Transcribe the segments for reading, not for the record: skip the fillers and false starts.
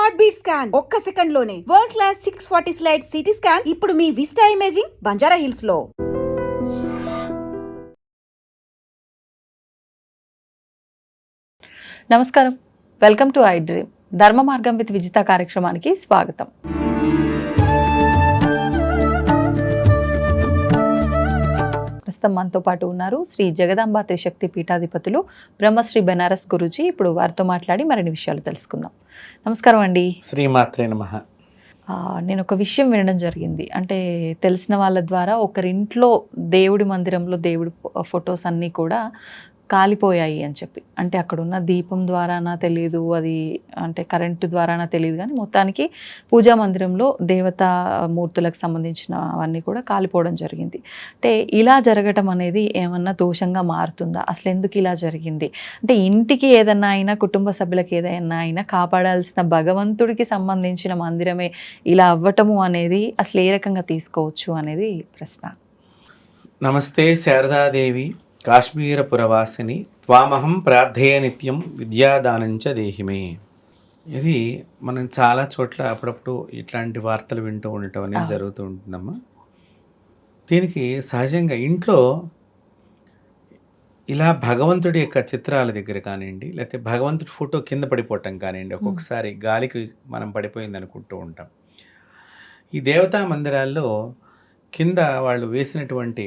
Heart beat scan ఒక్క second లోనే world class 640 slide CT scan ఇప్పుడు మీ విస్టా ఇమేజింగ్ బంజారా హిల్స్ లో. నమస్కారం, వెల్కమ్ టు ఐ డ్రీమ్. ధర్మ మార్గం విత్ విజిత కార్యక్రమానికి స్వాగతం. ప్రస్తుతం మనతో పాటు ఉన్నారు శ్రీ జగదాంబ త్రిశక్తి పీఠాధిపతులు బ్రహ్మశ్రీ బెనారస్ గురూజీ. ఇప్పుడు వారితో మాట్లాడి మరిన్ని విషయాలు తెలుసుకుందాం. నమస్కారం అండి. శ్రీమాత్రే నమః. నేను ఒక విషయం వినడం జరిగింది. అంటే తెలిసిన వాళ్ళ ద్వారా ఒకరింట్లో దేవుడి మందిరంలో దేవుడి ఫొటోస్ అన్నీ కూడా కాలిపోయాయి అని చెప్పి, అంటే అక్కడున్న దీపం ద్వారానా తెలియదు, అది అంటే కరెంటు ద్వారానా తెలియదు, కానీ మొత్తానికి పూజా మందిరంలో దేవతా మూర్తులకు సంబంధించినవన్నీ కూడా కాలిపోవడం జరిగింది. అంటే ఇలా జరగటం అనేది ఏమన్నా దోషంగా మారుతుందా? అసలు ఎందుకు ఇలా జరిగింది? అంటే ఇంటికి ఏదన్నా అయినా, కుటుంబ సభ్యులకు ఏదైనా అయినా కాపాడాల్సిన భగవంతుడికి సంబంధించిన మందిరమే ఇలా అవ్వటము అనేది అసలు ఏ రకంగా తీసుకోవచ్చు అనేది ప్రశ్న. నమస్తే శారదాదేవి కాశ్మీరపురవాసిని త్వామహం ప్రార్థయ నిత్యం విద్యాదానంచ దేహిమే. ఇది మనం చాలా చోట్ల అప్పుడప్పుడు ఇట్లాంటి వార్తలు వింటూ ఉండటం అనేది జరుగుతూ ఉంటుందమ్మా. దీనికి సహజంగా ఇంట్లో ఇలా భగవంతుడి యొక్క చిత్రాల దగ్గర కానివ్వండి, లేకపోతే భగవంతుడి ఫోటో కింద పడిపోవటం కానివ్వండి, ఒక్కొక్కసారి గాలికి మనం పడిపోయింది అనుకుంటూ ఉంటాం. ఈ దేవతా మందిరాల్లో కింద వాళ్ళు వేసినటువంటి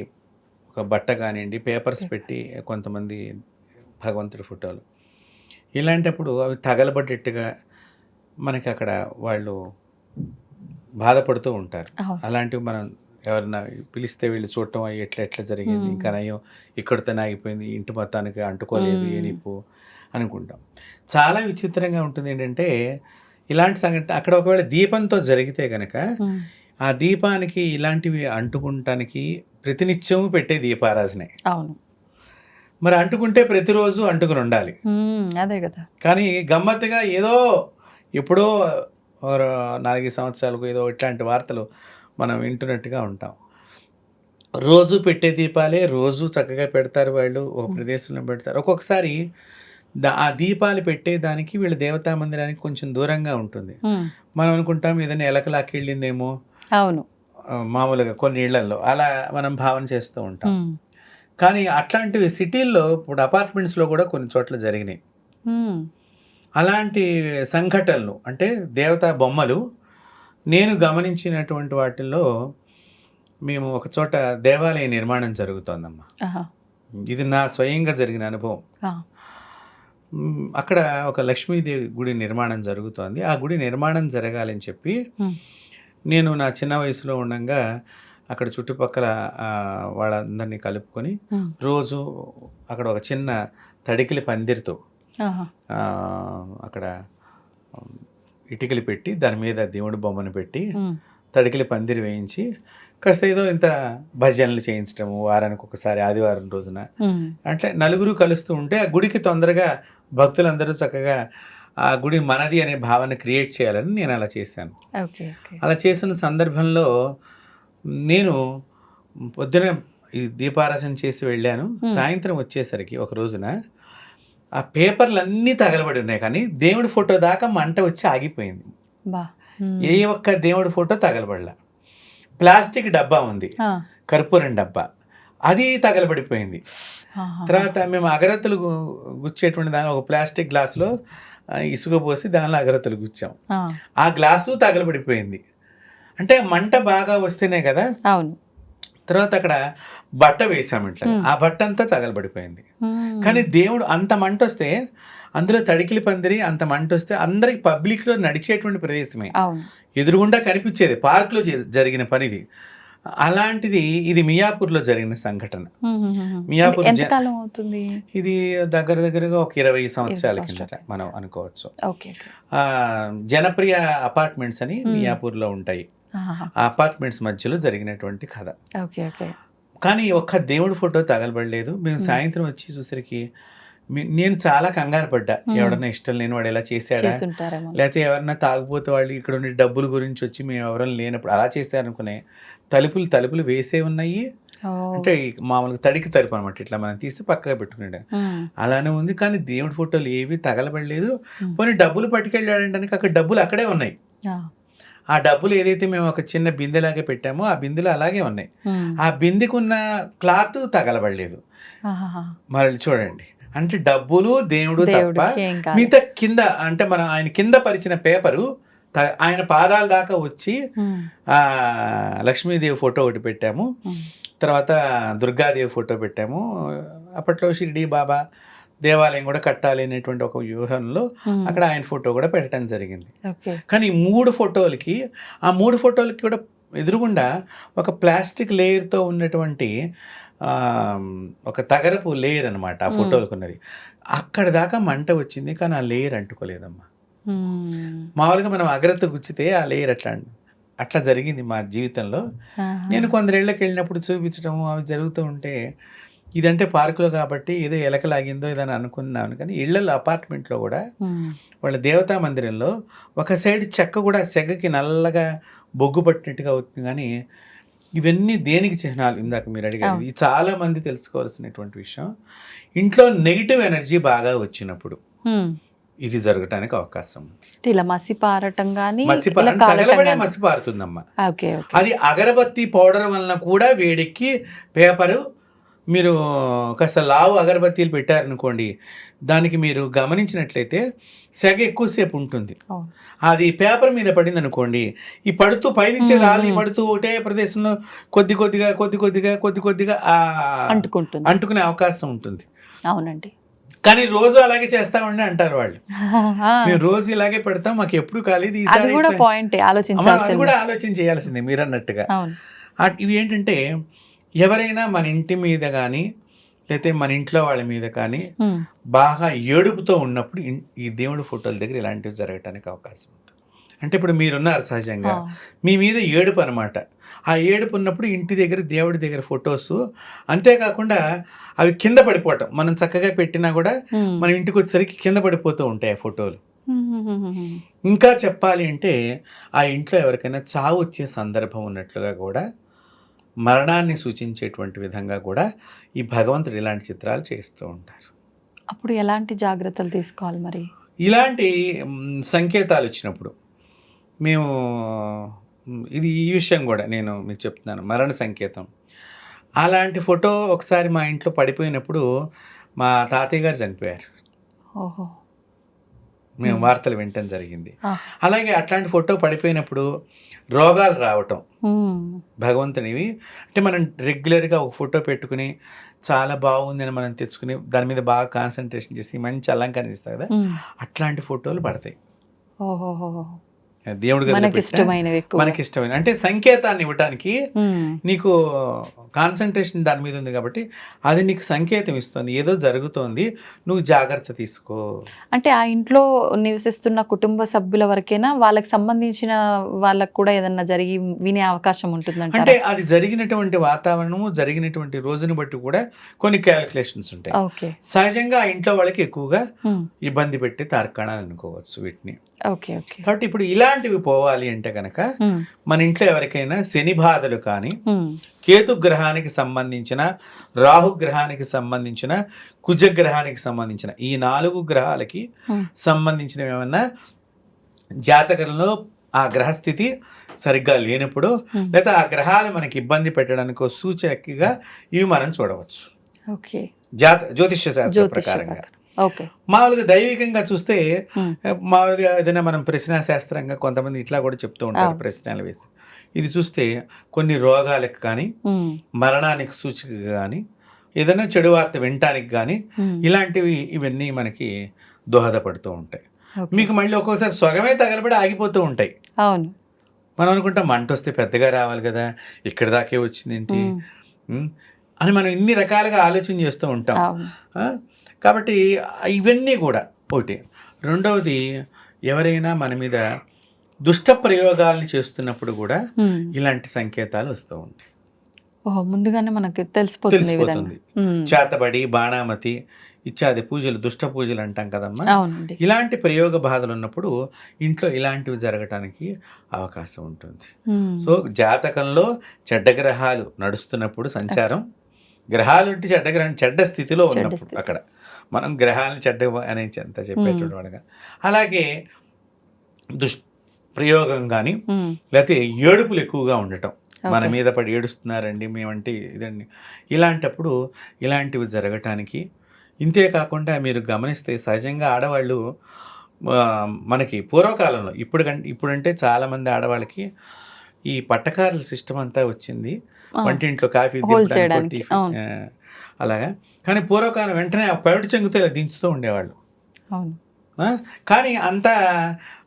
ఒక బట్ట కానివ్వండి, పేపర్స్ పెట్టి కొంతమంది భగవంతుడి ఫోటోలు, ఇలాంటప్పుడు అవి తగలబడ్డట్టుగా మనకి అక్కడ వాళ్ళు బాధపడుతూ ఉంటారు. అలాంటివి మనం ఎవరన్నా పిలిస్తే వీళ్ళు చూడటం ఎట్లా జరిగింది, ఇంకా నయం ఇక్కడితోనే ఆగిపోయింది, ఇంటి మొత్తానికి అంటుకోలేదు ఏనిప్పు అనుకుంటాం. చాలా విచిత్రంగా ఉంటుంది ఏంటంటే, ఇలాంటి సంఘటన అక్కడ ఒకవేళ దీపంతో జరిగితే కనుక ఆ దీపానికి ఇలాంటివి అంటుకుంటానికి ప్రతినిత్యము పెట్టే దీపారాజనే. అవును, మరి అంటుకుంటే ప్రతిరోజు అంటుకుని ఉండాలి. అదే కదా. కానీ గమ్మత్తుగా ఏదో ఎప్పుడో 4 సంవత్సరాలకు ఏదో ఇట్లాంటి వార్తలు మనం వింటున్నట్టుగా ఉంటాం. రోజు పెట్టే దీపాలే రోజు చక్కగా పెడతారు వాళ్ళు, ఒక ప్రదేశంలో పెడతారు. ఒక్కొక్కసారి ఆ దీపాలు పెట్టేదానికి వీళ్ళ దేవతా మందిరానికి కొంచెం దూరంగా ఉంటుంది. మనం అనుకుంటాం ఏదైనా ఎలకలాకి వెళ్ళిందేమో, అవును, మామూలుగా కొన్ని ఇళ్లలో అలా మనం భావన చేస్తూ ఉంటాం. కానీ అట్లాంటివి సిటీల్లో ఇప్పుడు అపార్ట్మెంట్స్లో కూడా కొన్ని చోట్ల జరిగినాయి అలాంటి సంఘటనలు. అంటే దేవతా బొమ్మలు నేను గమనించినటువంటి వాటిల్లో, మేము ఒక చోట దేవాలయ నిర్మాణం జరుగుతోందమ్మా. ఇది నా స్వయంగా జరిగిన అనుభవం. అక్కడ ఒక లక్ష్మీదేవి గుడి నిర్మాణం జరుగుతోంది. ఆ గుడి నిర్మాణం జరగాలని చెప్పి నేను నా చిన్న వయసులో ఉండగా అక్కడ చుట్టుపక్కల వాళ్ళందరినీ కలుపుకొని రోజు అక్కడ ఒక చిన్న తడికిలి పందిరితో అక్కడ ఇటుకలు పెట్టి దాని మీద దేవుడి బొమ్మను పెట్టి తడికిలి పందిరి వేయించి కాస్త ఏదో ఇంత భజనలు చేయించడము, వారానికి ఒకసారి ఆదివారం రోజున అంటే నలుగురు కలుస్తూ ఉంటే ఆ గుడికి తొందరగా భక్తులందరూ చక్కగా ఆ గుడి మనది అనే భావన క్రియేట్ చేయాలని నేను అలా చేశాను. అలా చేసిన సందర్భంలో నేను పొద్దున ఈ దీపారాధన చేసి వెళ్ళాను. సాయంత్రం వచ్చేసరికి ఒక రోజున ఆ పేపర్లు అన్నీ తగలబడి ఉన్నాయి, కానీ దేవుడి ఫోటో దాకా మంట వచ్చి ఆగిపోయింది. ఏ ఒక్క దేవుడి ఫోటో తగలబడలా. ప్లాస్టిక్ డబ్బా ఉంది, కర్పూరం డబ్బా, అది తగలబడిపోయింది. తర్వాత మేము అగరత్తులు గుచ్చేటువంటి దాని ఒక ప్లాస్టిక్ గ్లాసులో ఇసుక పోసి దానిలో అగరత్తులు గుచ్చాం. ఆ గ్లాసు తగలబడిపోయింది. అంటే మంట బాగా వస్తేనే కదా. అవును. తర్వాత అక్కడ బట్ట వేసామంట, ఆ బట్ట అంతా తగలబడిపోయింది. కానీ దేవుడు అంత మంట వస్తే, అందులో తడికిలి పందిరి అంత మంట వస్తే అందరికి పబ్లిక్లో నడిచేటువంటి ప్రదేశమే, ఎదురుగుండా కనిపించేది, పార్క్లో జరిగిన పనిది. అలాంటిది ఇది మియాపూర్లో జరిగిన సంఘటన. మియాపూర్ ఇది దగ్గరగా ఒక 20 సంవత్సరాల కిందట మనం అనుకోవచ్చు. జనప్రియ అపార్ట్మెంట్స్ అని మియాపూర్లో ఉంటాయి. ఆ అపార్ట్మెంట్స్ మధ్యలో జరిగినటువంటి కథ. కానీ ఒక్క దేవుడి ఫోటో తగలబడలేదు. మేము సాయంత్రం వచ్చి చూసరికి నేను చాలా కంగారు పడ్డా, ఎవడన్నా ఇష్టం లేని వాడు ఎలా చేశాడా, లేకపోతే ఎవరన్నా తాగుపోతే వాళ్ళు ఇక్కడ ఉండే డబ్బుల గురించి వచ్చి మేము ఎవరైనా లేనప్పుడు అలా చేస్తారనుకునే. తలుపులు వేసే ఉన్నాయి, అంటే ఈ మామూలుగా తడికి తరుపు అనమాట, ఇట్లా మనం తీసి పక్కగా పెట్టుకున్నాడు. అలానే ఉంది, కానీ దేవుడి ఫోటోలు ఏవి తగలబడలేదు. పోనీ డబ్బులు పట్టుకెళ్ళాడంటే అక్కడ డబ్బులు అక్కడే ఉన్నాయి. ఆ డబ్బులు ఏదైతే మేము ఒక చిన్న బిందెలాగా పెట్టామో ఆ బిందెలు అలాగే ఉన్నాయి. ఆ బిందెకున్న క్లాత్ తగలబడలేదు. మరి చూడండి, అంటే డబ్బులు దేవుడు తప్ప మిగతా కింద, అంటే మనం ఆయన కింద పరిచిన పేపరు ఆయన పాదాల దాకా వచ్చి లక్ష్మీదేవి ఫోటో ఒకటి పెట్టాము, తర్వాత దుర్గాదేవి ఫోటో పెట్టాము. అప్పట్లో షిరిడి బాబా దేవాలయం కూడా కట్టాలి అనేటువంటి ఒక వ్యూహంలో అక్కడ ఆయన ఫోటో కూడా పెట్టడం జరిగింది. కానీ ఈ 3 ఫోటోలకి, ఆ 3 ఫోటోలకి కూడా ఎదురుగుండా ఒక ప్లాస్టిక్ లేయర్తో ఉన్నటువంటి ఒక తగరపు లేయర్ అనమాట ఆ ఫోటోలకు ఉన్నది. అక్కడ దాకా మంట వచ్చింది, కానీ ఆ లేయర్ అంటుకోలేదమ్మా. మామూలుగా మనం అగ్రత గుచ్చితే ఆ లేయర్ అట్లా జరిగింది మా జీవితంలో. నేను కొందరేళ్ళకి వెళ్ళినప్పుడు చూపించడం అవి జరుగుతూ ఉంటే, ఇదంటే పార్కులో కాబట్టి ఏదో ఎలకలాగిందో ఏదని అనుకున్నాను. కానీ ఇళ్లలో అపార్ట్మెంట్లో కూడా వాళ్ళ దేవతా మందిరంలో ఒక సైడ్ చెక్క కూడా సెగకి నల్లగా బొగ్గు పట్టినట్టుగా అవుతుంది. కానీ ఇవన్నీ దేనికి చిహ్నాలు? ఇందాక మీరు అడిగారు, ఇది చాలా మంది తెలుసుకోవాల్సినటువంటి విషయం. ఇంట్లో నెగిటివ్ ఎనర్జీ బాగా వచ్చినప్పుడు ఇది జరగటానికి అవకాశం ఉంది. ఇలా మసి పారటం కానీ మసి పారుతుందమ్మా. అది అగరబత్తి పౌడర్ వలన కూడా వేడికి పేపరు, మీరు కాస్త లావు అగరబత్తీలు పెట్టారనుకోండి, దానికి మీరు గమనించినట్లయితే సెగ ఎక్కువసేపు ఉంటుంది. అది పేపర్ మీద పడింది అనుకోండి, ఈ పడుతూ పైనుంచి రాలి పడుతూ ఒకటే ప్రదేశంలో కొద్ది కొద్దిగా అంటుకునే అవకాశం ఉంటుంది. అవునండి. కానీ రోజు అలాగే చేస్తామండి అంటారు వాళ్ళు. మేము రోజు ఇలాగే పెడతాం, మాకు ఎప్పుడు కాలేదు. అది కూడా ఆలోచన చేయాల్సిందే మీరు అన్నట్టుగా. ఇవి ఏంటంటే, ఎవరైనా మన ఇంటి మీద కానీ లేకపోతే మన ఇంట్లో వాళ్ళ మీద కానీ బాగా ఏడుపుతో ఉన్నప్పుడు ఈ దేవుడి ఫోటోల దగ్గర ఇలాంటివి జరగటానికి అవకాశం ఉంటుంది. అంటే ఇప్పుడు మీరున్నారు సహజంగా, మీ మీద ఏడుపు అనమాట. ఆ ఏడుపు ఉన్నప్పుడు ఇంటి దగ్గర దేవుడి దగ్గర ఫొటోస్, అంతేకాకుండా అవి కింద పడిపోవటం, మనం చక్కగా పెట్టినా కూడా మన ఇంటికి వచ్చేసరికి కింద పడిపోతూ ఉంటాయి ఆ ఫోటోలు. ఇంకా చెప్పాలి అంటే, ఆ ఇంట్లో ఎవరికైనా చావు వచ్చే సందర్భం ఉన్నట్లుగా కూడా, మరణాన్ని సూచించేటువంటి విధంగా కూడా ఈ భగవంతుడు ఇలాంటి చిత్రాలు చేస్తూ ఉంటారు. అప్పుడు ఎలాంటి జాగ్రత్తలు తీసుకోవాలి మరి? ఇలాంటి సంకేతాలు వచ్చినప్పుడు మేము ఈ విషయం కూడా నేను మీకు చెప్తున్నాను, మరణ సంకేతం. అలాంటి ఫోటో ఒకసారి మా ఇంట్లో పడిపోయినప్పుడు మా తాతయ్య గారు చనిపోయారు. మేము వార్తలు వినటం జరిగింది. అలాగే అట్లాంటి ఫోటో పడిపోయినప్పుడు రోగాలు రావటం భగవంతునివి. అంటే మనం రెగ్యులర్గా ఒక ఫోటో పెట్టుకుని చాలా బాగుందని మనం తెచ్చుకుని దాని మీద బాగా కాన్సన్ట్రేషన్ చేసి మంచి అలంకరణ ఇస్తాం కదా, అట్లాంటి ఫోటోలు పడతాయి. దేవుడి మనకి ఇష్టమైన అంటే సంకేతాన్ని ఇవ్వటానికి నీకు కాన్సన్ట్రేషన్ దాని మీద ఉంది కాబట్టి అది నీకు సంకేతం ఇస్తుంది, ఏదో జరుగుతోంది, నువ్వు జాగ్రత్త తీసుకో. అంటే ఆ ఇంట్లో నివసిస్తున్న కుటుంబ సభ్యుల వరకేనా, వాళ్ళకి సంబంధించిన వాళ్ళకు కూడా ఏదన్నా జరిగి వినే అవకాశం ఉంటుందంటే? అంటే అది జరిగినటువంటి వాతావరణము, జరిగినటువంటి రోజుని బట్టి కూడా కొన్ని క్యాలిక్యులేషన్స్ ఉంటాయి. సహజంగా ఆ ఇంట్లో వాళ్ళకి ఎక్కువగా ఇబ్బంది పెట్టే తార్కాణాలు అనుకోవచ్చు వీటిని. కాబట్టి ఇప్పుడు ఇలాంటివి పోవాలి అంటే కనుక మన ఇంట్లో ఎవరికైనా శని బాధలు కానీ, కేతు గ్రహానికి సంబంధించిన, రాహు గ్రహానికి సంబంధించిన, కుజగ్రహానికి సంబంధించిన ఈ 4 గ్రహాలకి సంబంధించిన ఏమన్నా జాతకంలో ఆ గ్రహస్థితి సరిగ్గా లేనప్పుడు, లేదా ఆ గ్రహాలు మనకి ఇబ్బంది పెట్టడానికి సూచకగా ఇవి మనం చూడవచ్చు జ్యోతిష్య శాస్త్ర ప్రకారంగా. మామూలుగా దైవికంగా చూస్తే, మామూలుగా ఏదైనా మనం ప్రశ్న శాస్త్రంగా కొంతమంది ఇట్లా కూడా చెప్తూ ఉంటారు ప్రశ్నలు వేసి. ఇది చూస్తే కొన్ని రోగాలకు కానీ, మరణానికి సూచికగా కానీ, ఏదైనా చెడు వార్త వినటానికి కానీ ఇలాంటివి ఇవన్నీ మనకి దోహదపడుతూ ఉంటాయి. మీకు మళ్ళీ ఒక్కోసారి స్వగమే తగలబడి ఆగిపోతూ ఉంటాయి. మనం అనుకుంటాం మంట వస్తే పెద్దగా రావాలి కదా, ఇక్కడి దాకే వచ్చింది ఏంటి అని మనం ఇన్ని రకాలుగా ఆలోచన చేస్తూ ఉంటాం. కాబట్టి ఇవన్నీ కూడా ఒకటి. రెండవది, ఎవరైనా మన మీద దుష్ట ప్రయోగాలను చేస్తున్నప్పుడు కూడా ఇలాంటి సంకేతాలు వస్తూ ఉంటాయి. ముందుగానే మనకి తెలిసిపోతుంది. చేతబడి, బాణామతి ఇత్యాది పూజలు, దుష్ట పూజలు అంటాం కదమ్మా. అవునండి. ఇలాంటి ప్రయోగ బాధలు ఉన్నప్పుడు ఇంట్లో ఇలాంటివి జరగటానికి అవకాశం ఉంటుంది. సో జాతకంలో చెడ్డ గ్రహాలు నడుస్తున్నప్పుడు సంచారం, గ్రహాలు అంటే చెడ్డ స్థితిలో ఉన్నప్పుడు అక్కడ మనం గ్రహాలను చెడ్డ అని ఎంత చెప్పేటువంటి వాడుగా, అలాగే ప్రయోగం కానీ లేకపోతే ఏడుపులు ఎక్కువగా ఉండటం, మన మీద పడి ఏడుస్తున్నారండి మేమంటే ఇదండి, ఇలాంటప్పుడు ఇలాంటివి జరగటానికి. ఇంతే కాకుండా మీరు గమనిస్తే సహజంగా ఆడవాళ్ళు మనకి పూర్వకాలంలో ఇప్పుడంటే చాలామంది ఆడవాళ్ళకి ఈ పట్టకారుల సిస్టమ్ అంతా వచ్చింది, వంటింట్లో కాఫీ అలాగా. కానీ పూర్వకాలం వెంటనే పైడు చెంగుతో ఇలా దించుతూ ఉండేవాళ్ళు. కానీ అంతా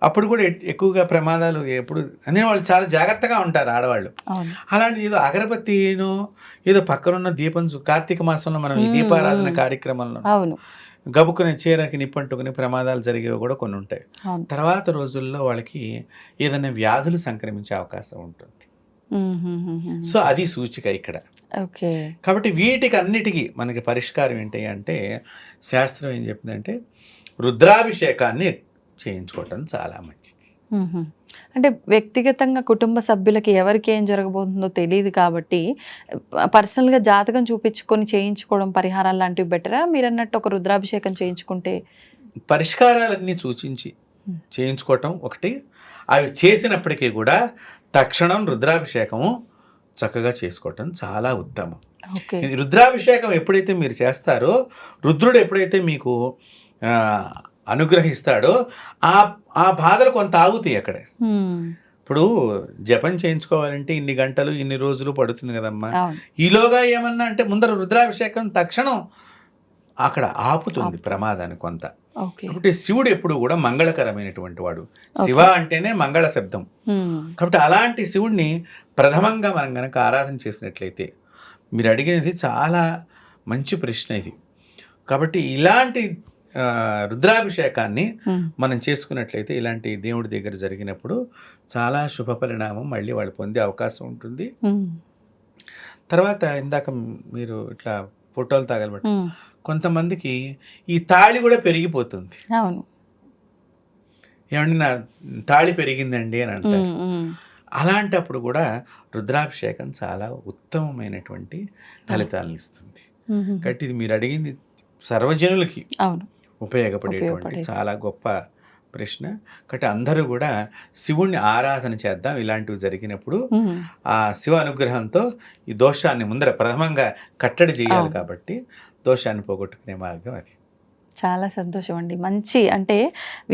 అప్పుడు కూడా ఎక్కువగా ప్రమాదాలు ఎప్పుడు అందుకని వాళ్ళు చాలా జాగ్రత్తగా ఉంటారు ఆడవాళ్ళు. అలాంటి ఏదో అగరబత్తిను ఏదో పక్కనున్న దీపం కార్తీక మాసంలో మనం ఈ దీపారాధన కార్యక్రమంలో గబుక్కునే చీరకి నిప్పంటుకుని ప్రమాదాలు జరిగేవి కూడా కొన్ని ఉంటాయి. తర్వాత రోజుల్లో వాళ్ళకి ఏదైనా వ్యాధులు సంక్రమించే అవకాశం ఉంటుంది. సో అది సూచిక ఇక్కడ. కాబట్టి వీటికి అన్నిటికీ మనకి పరిష్కారం ఏంటి అంటే శాస్త్రం ఏం చెప్పిందంటే రుద్రాభిషేకాన్ని చేయించుకోవటం చాలా మంచిది. అంటే వ్యక్తిగతంగా కుటుంబ సభ్యులకి ఎవరికి ఏం జరగబోతుందో తెలియదు కాబట్టి పర్సనల్గా జాతకం చూపించుకొని చేయించుకోవడం పరిహారాలు లాంటివి బెటరా? మీరు అన్నట్టు ఒక రుద్రాభిషేకం చేయించుకుంటే పరిష్కారాలన్నీ సూచించి చేయించుకోవటం ఒకటి. అవి చేసినప్పటికీ కూడా తక్షణం రుద్రాభిషేకము చక్కగా చేసుకోవటం చాలా ఉత్తమం. రుద్రాభిషేకం ఎప్పుడైతే మీరు చేస్తారో, రుద్రుడు ఎప్పుడైతే మీకు అనుగ్రహిస్తాడో ఆ బాధలు కొంత ఆగుతాయి అక్కడ. ఇప్పుడు జపం చేయించుకోవాలంటే ఇన్ని గంటలు ఇన్ని రోజులు పడుతుంది కదమ్మా. ఈలోగా ఏమన్నా అంటే ముందర రుద్రాభిషేకం తక్షణం అక్కడ ఆపుతుంది ప్రమాదాన్ని కొంత. కాబట్టి శివుడు ఎప్పుడు కూడా మంగళకరమైనటువంటి వాడు. శివ అంటేనే మంగళ శబ్దం. కాబట్టి అలాంటి శివుడిని ప్రథమంగా మనం గనక ఆరాధన చేసినట్లయితే, మీరు అడిగినది చాలా మంచి ప్రశ్న ఇది. కాబట్టి ఇలాంటి రుద్రాభిషేకాన్ని మనం చేసుకున్నట్లయితే ఇలాంటి దేవుడి దగ్గర జరిగినప్పుడు చాలా శుభ పరిణామం మళ్ళీ వాళ్ళు పొందే అవకాశం ఉంటుంది. తర్వాత ఇందాక మీరు ఇట్లా ఫోటోలు తగలబెట్ట కొంతమందికి ఈ తాళి కూడా పెరిగిపోతుంది. ఏమండి నా తాళి పెరిగిందండి అని అంటారు. అలాంటప్పుడు కూడా రుద్రాభిషేకం చాలా ఉత్తమమైనటువంటి ఫలితాలను ఇస్తుంది. కాబట్టి ఇది మీరు అడిగింది సర్వజనులకి ఉపయోగపడేటువంటి చాలా గొప్ప ప్రశ్న. కాబట్టి అందరూ కూడా శివుణ్ణి ఆరాధన చేద్దాం. ఇలాంటివి జరిగినప్పుడు ఆ శివ అనుగ్రహంతో ఈ దోషాన్ని ముందర ప్రథమంగా కట్టడి చేయాలి. కాబట్టి దోషాన్ని పోగొట్టుకునే మార్గం అది. చాలా సంతోషం అండి. మంచి అంటే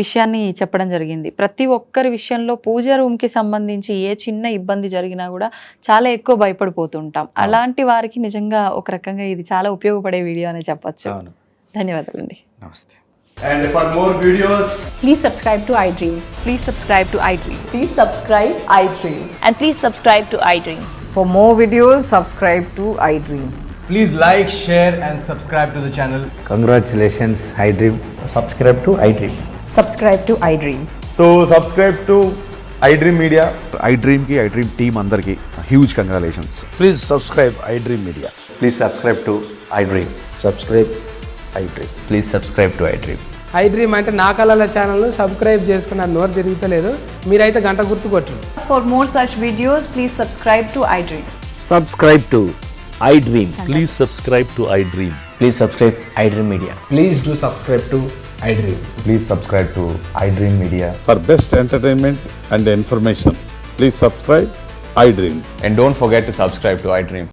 విషయాన్ని చెప్పడం జరిగింది. ప్రతి ఒక్కరి విషయంలో పూజా రూమ్కి సంబంధించి ఏ చిన్న ఇబ్బంది జరిగినా కూడా చాలా ఎక్కువ భయపడిపోతుంటాం. అలాంటి వారికి నిజంగా ఒక రకంగా ఇది చాలా ఉపయోగపడే వీడియో అని చెప్పచ్చు. ధన్యవాదాలండి. నమస్తే. And for more videos, please subscribe to iDream. Please subscribe to iDream. Please subscribe iDream. And please subscribe to iDream. For more videos, subscribe to iDream. please like, share and subscribe to the channel. Congratulations, iDream. Subscribe to iDream. Subscribe to iDream. So subscribe to iDream Media. iDream ki iDream team andarki huge congratulations. Please subscribe iDream Media. Please subscribe to iDream. Subscribe iDream. Please subscribe to iDream. iDream అంటే నా కళల channel subscribe చేసుకున్న నోరు తిరుగుతలేదు. మీరైతే గంట గుర్తు కొట్టండి. For more such videos, please subscribe to iDream. Subscribe to iDream. Please subscribe to iDream. Please subscribe iDream Media. Please do subscribe to iDream. Please subscribe to iDream Media. For best entertainment and information, please subscribe iDream. And don't forget to subscribe to iDream.